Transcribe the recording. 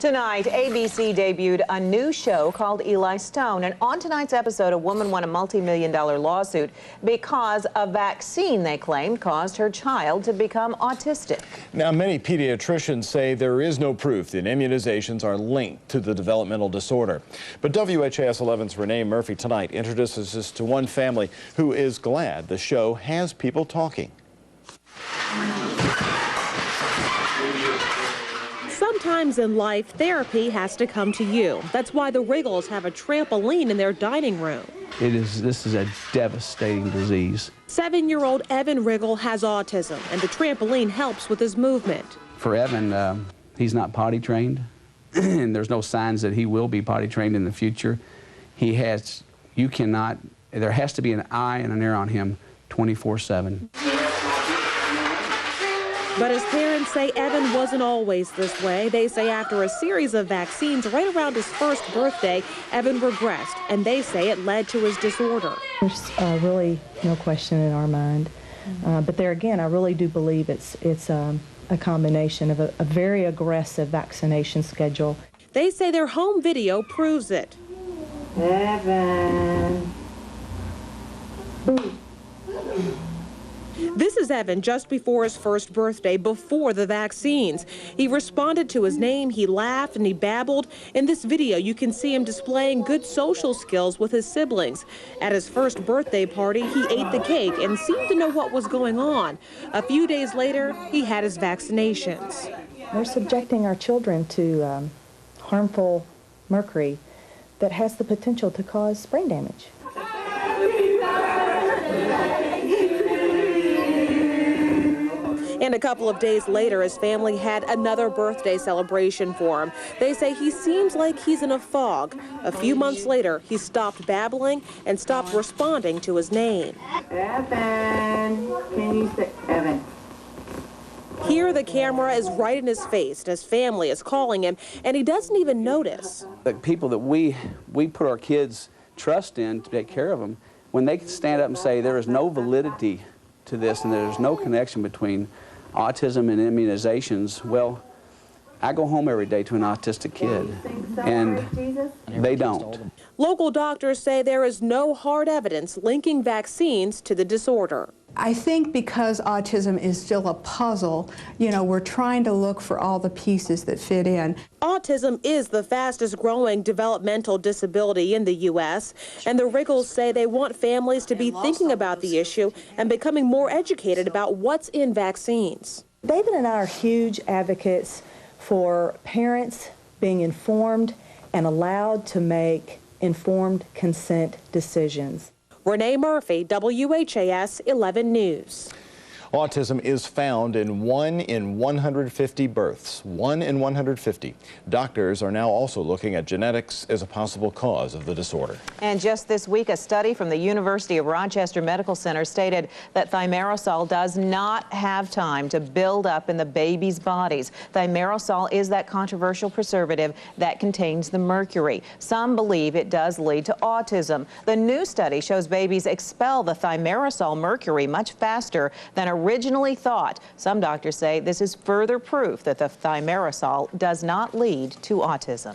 Tonight, ABC debuted a new show called Eli Stone. And on tonight's episode, a woman won a multi-million-dollar lawsuit because a vaccine they claimed caused her child to become autistic. Now, many pediatricians say there is no proof that immunizations are linked to the developmental disorder. But WHAS 11's Renee Murphy tonight introduces us to one family who is glad the show has people talking. Sometimes in life, therapy has to come to you. That's why the Riggles have a trampoline in their dining room. This is a devastating disease. 7-year-old Evan Riggle has autism, and the trampoline helps with his movement. For Evan, he's not potty trained, and there's no signs that he will be potty trained in the future. There has to be an eye and an ear on him 24/7. But his parents say Evan wasn't always this way. They say after a series of vaccines right around his first birthday, Evan regressed, and they say it led to his disorder. There's really no question in our mind. But there again, I really do believe it's a combination of a very aggressive vaccination schedule. They say their home video proves it. Evan. This is Evan just before his first birthday, before the vaccines. He responded to his name, he laughed, and he babbled. In this video, you can see him displaying good social skills with his siblings. At his first birthday party, he ate the cake and seemed to know what was going on. A few days later, he had his vaccinations. We're subjecting our children to harmful mercury that has the potential to cause brain damage. And a couple of days later, his family had another birthday celebration for him. They say he seems like he's in a fog. A few months later, he stopped babbling and stopped responding to his name. Evan, can you say Evan? Here, the camera is right in his face, and his family is calling him, and he doesn't even notice. The people that we put our kids' trust in to take care of them, when they can stand up and say there is no validity to this and there's no connection between autism and immunizations, well, I go home every day to an autistic kid, and they don't. Local doctors say there is no hard evidence linking vaccines to the disorder. I think because autism is still a puzzle, we're trying to look for all the pieces that fit in. Autism is the fastest growing developmental disability in the U.S., and the Riggles say they want families to be thinking about the issue and becoming more educated about what's in vaccines. David and I are huge advocates for parents being informed and allowed to make informed consent decisions. Renee Murphy, WHAS 11 News. Autism is found in 1 in 150 births. 1 in 150. Doctors are now also looking at genetics as a possible cause of the disorder. And just this week, a study from the University of Rochester Medical Center stated that Thimerosal does not have time to build up in the baby's bodies. Thimerosal is that controversial preservative that contains the mercury. Some believe it does lead to autism. The new study shows babies expel the Thimerosal mercury much faster than originally thought. Some doctors say this is further proof that the Thimerosal does not lead to autism.